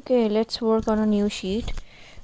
Okay, let's work on a new sheet.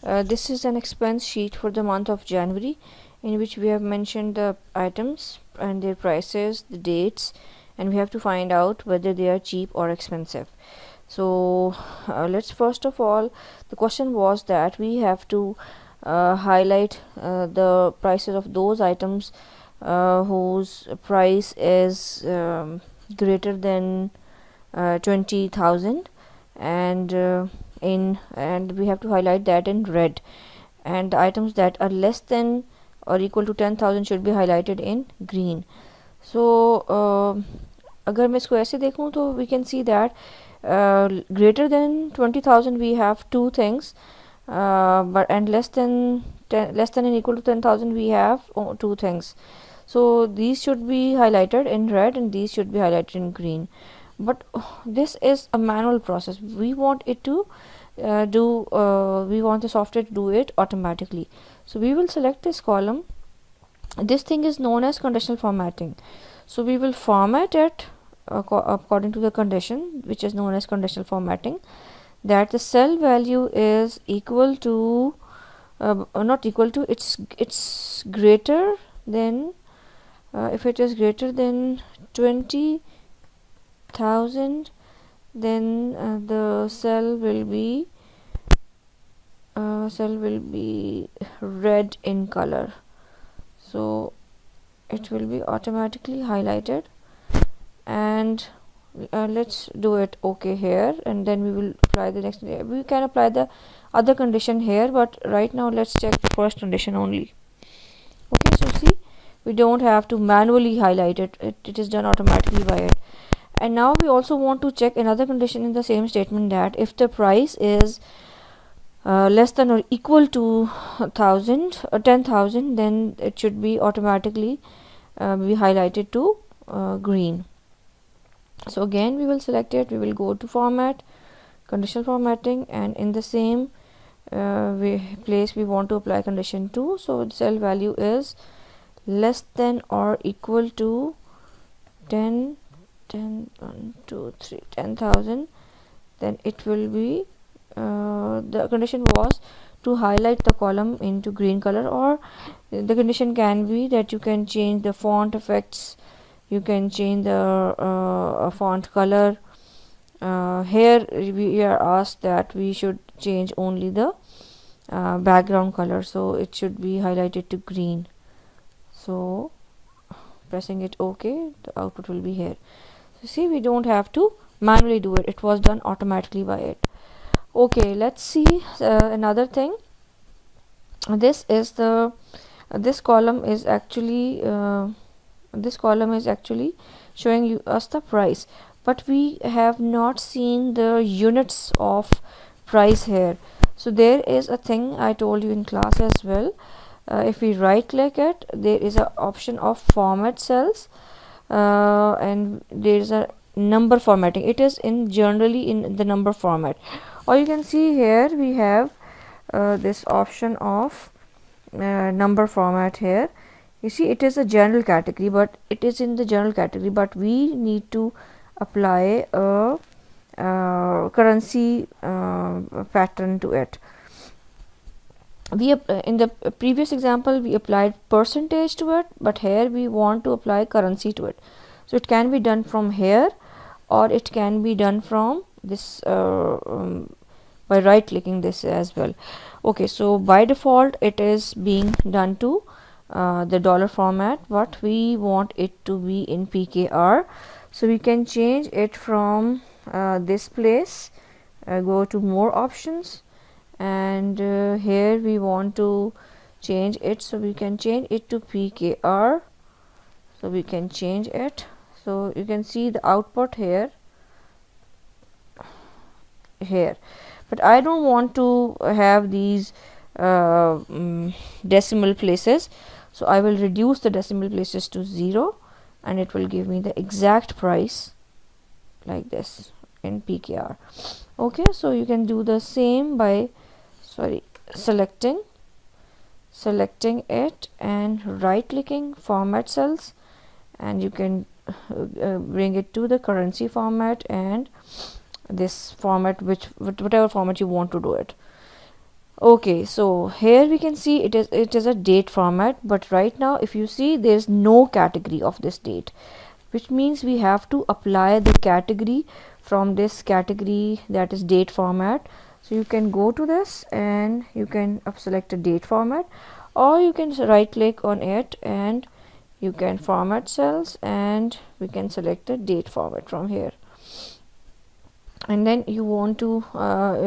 This is an expense sheet for the month of January, in which we have mentioned the items and their prices, the dates, and we have to find out whether they are cheap or expensive. So let's first of all, the question was that we have to highlight the prices of those items whose price is greater than 20,000, and and we have to highlight that in red, and the items that are less than or equal to 10,000 should be highlighted in green. So अगर मैं इसको ऐसे देखूँ तो we can see that greater than 20,000 we have two things, but and less than and equal to 10,000 we have two things. So these should be highlighted in red and these should be highlighted in green. But this is a manual process. We want it to we want the software to do it automatically. So we will select this column. This thing is known as conditional formatting. So we will format it according to the condition, which is known as conditional formatting, that the cell value is equal to not equal to, it's greater than if it is greater than 20,000, then the cell will be red in color, so it will be automatically highlighted. And let's do it okay here, and then we will apply the next. We can apply the other condition here, but right now let's check the first condition only. Okay, so see, we don't have to manually highlight it, it is done automatically by it. And now we also want to check another condition in the same statement, that if the price is less than or equal to 10,000, then it should be automatically be highlighted to green. So again we will select it, we will go to format, conditional formatting, and in the same place we want to apply condition 2. so the cell value is less than or equal to 10,000, then it will be the condition was to highlight the column into green color, or the condition can be that you can change the font effects, you can change the font color. Here we are asked that we should change only the background color, so it should be highlighted to green. So pressing it OK, the output will be here. So see, we don't have to manually do it, it was done automatically by it. Okay, let's see another thing. This is the this column is actually showing us the price, but we have not seen the units of price here. So there is a thing I told you in class as well. If we right click it, there is an option of format cells, and there is a number formatting. It is generally in the number format, or you can see here we have this option of number format here. You see, it is a general category, but it is in the general category, but we need to apply a currency pattern to it. We in the previous example we applied percentage to it, but here we want to apply currency to it. So it can be done from here, or it can be done from this by right clicking this as well. Okay, so by default it is being done to the dollar format, but we want it to be in PKR, so we can change it from this place, go to more options, and here we want to change it, so we can change it to PKR. So we can change it, so you can see the output here, but I don't want to have these decimal places, so I will reduce the decimal places to 0, and it will give me the exact price like this in PKR. Okay, so you can do the same by selecting it and right clicking format cells, and you can bring it to the currency format and this format, whatever format you want to do it. Okay, so here we can see it is a date format, but right now if you see, there is no category of this date, which means we have to apply the category from this category, that is date format. So you can go to this and you can select a date format, or you can right click on it and you can format cells, and we can select a date format from here. And then you want to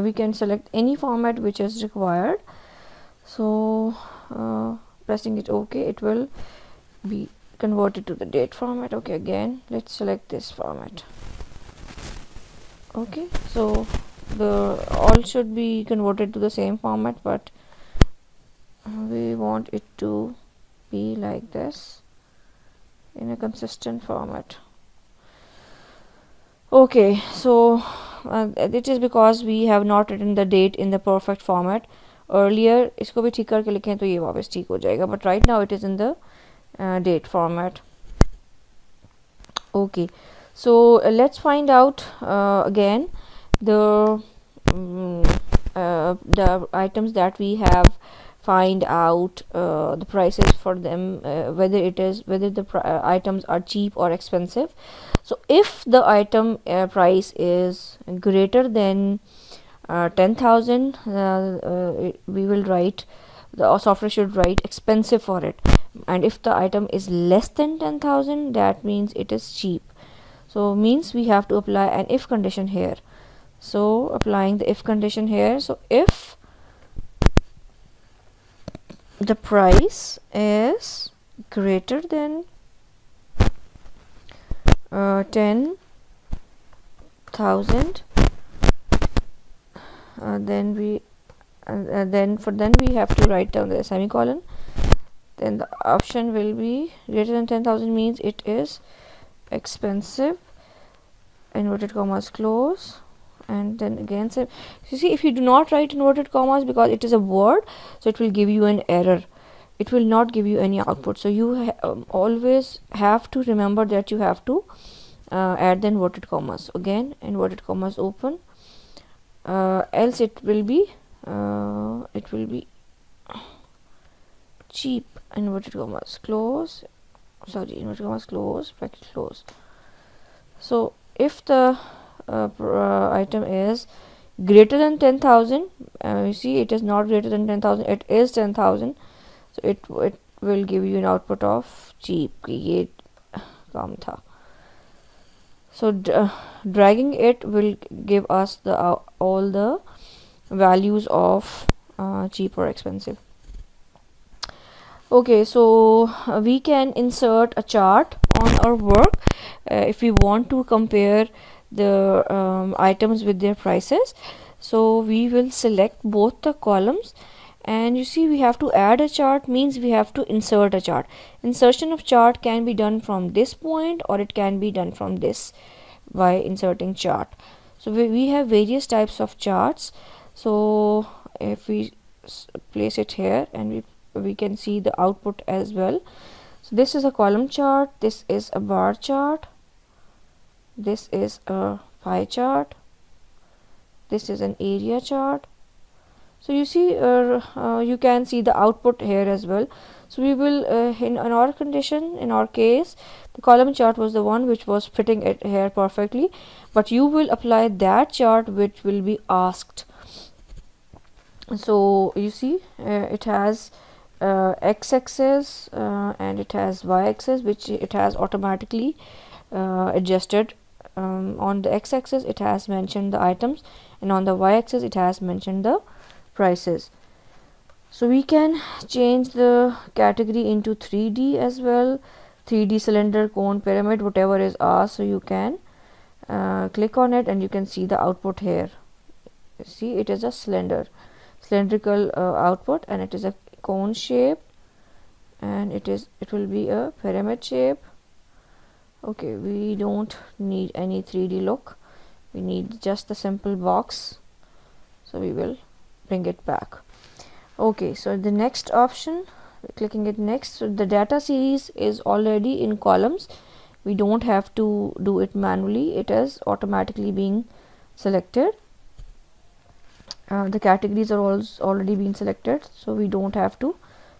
we can select any format which is required. So pressing it OK, it will be converted to the date format. Okay, again let's select this format. Okay, so the all should be converted to the same format, but we want it to be like this in a consistent format. Okay, so it is because we have not written the date in the perfect format earlier. इसको भी ठीक करके लिखें तो ये वापस ठीक हो जाएगा, but right now it is in the date format. Okay, so let's find out again the items that we have, find out the prices for them, whether the items are cheap or expensive. So if the item price is greater than 10,000, we will write, the software should write expensive for it, and if the item is less than 10,000, that means it is cheap. So means we have to apply an if condition here. So applying the if condition here, so if the price is greater than 10,000, then we have to write down the semicolon. Then the option will be greater than 10,000 means it is expensive, inverted commas close, and then again say, you see, if you do not write inverted commas because it is a word, so it will give you an error, it will not give you any output. So you always have to remember that you have to add the inverted commas. Again, inverted commas open, else it will be cheap, inverted commas close, sorry, inverted commas close, bracket close. So if the item is greater than 10,000, you see it is not greater than 10,000, it is 10,000, so it will give you an output of cheap, ye kam tha. So dragging it will give us the all the values of cheap or expensive. Okay, so we can insert a chart on our work if we want to compare the items with their prices. So we will select both the columns, and you see we have to add a chart, means we have to insert a chart. Insertion of chart can be done from this point, or it can be done from this by inserting chart. So we have various types of charts. So if we place it here, and we can see the output as well. So this is a column chart, this is a bar chart, this is a pie chart, this is an area chart. So you see you can see the output here as well. So we will in our condition, in our case, the column chart was the one which was fitting it here perfectly, but you will apply that chart which will be asked. So you see it has x-axis and it has y-axis, which it has automatically adjusted. On the x-axis it has mentioned the items, and on the y-axis it has mentioned the prices. So we can change the category into 3D as well, 3D cylinder, cone, pyramid, whatever is asked. So you can click on it and you can see the output here. You see it is a cylindrical output, and it is a cone shape, and it will be a pyramid shape. Okay, we don't need any 3D look, we need just a simple box, so we will bring it back. Okay, so the next option, clicking it next, so the data series is already in columns, we don't have to do it manually, it is automatically being selected. The categories are already been selected, so we don't have to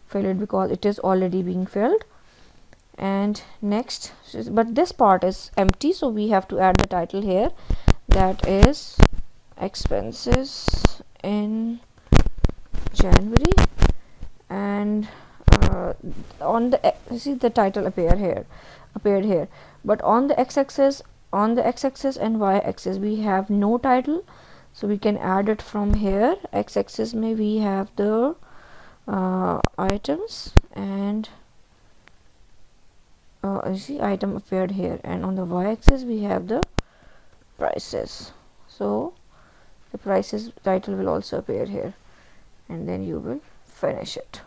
fill it because it is already being filled. And next, but this part is empty, so we have to add the title here, that is expenses in January. And on the see the title appeared here, but on the x-axis and y-axis we have no title, so we can add it from here. X-axis may we have the items, and see item appeared here, and on the y-axis we have the prices, so the prices title will also appear here, and then you will finish it.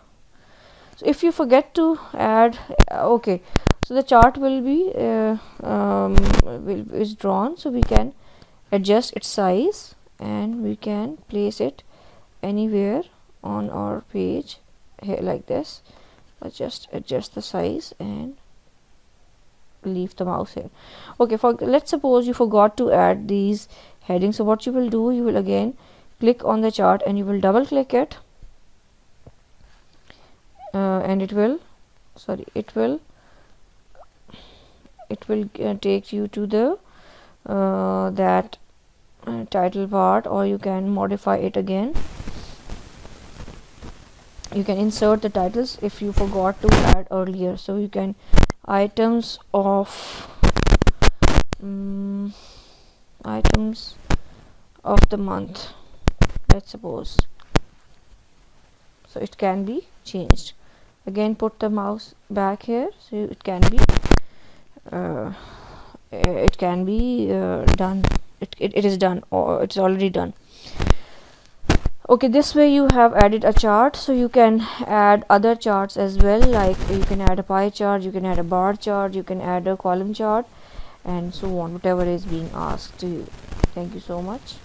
So if you forget to add okay, so the chart will be is drawn, so we can adjust its size and we can place it anywhere on our page here like this. Let's just adjust the size and leave the mouse here. Okay, let's suppose you forgot to add these headings. So what you will do, you will again click on the chart and you will double click it, and it will take you to the that title part, or you can modify it again. You can insert the titles if you forgot to add earlier, so you can items of the month, let's suppose. So it can be changed. Again, put the mouse back here, so it can be done. It is done, or it's already done. Okay, this way you have added a chart. So you can add other charts as well, like you can add a pie chart, you can add a bar chart, you can add a column chart, and so on, whatever is being asked to you. Thank you so much.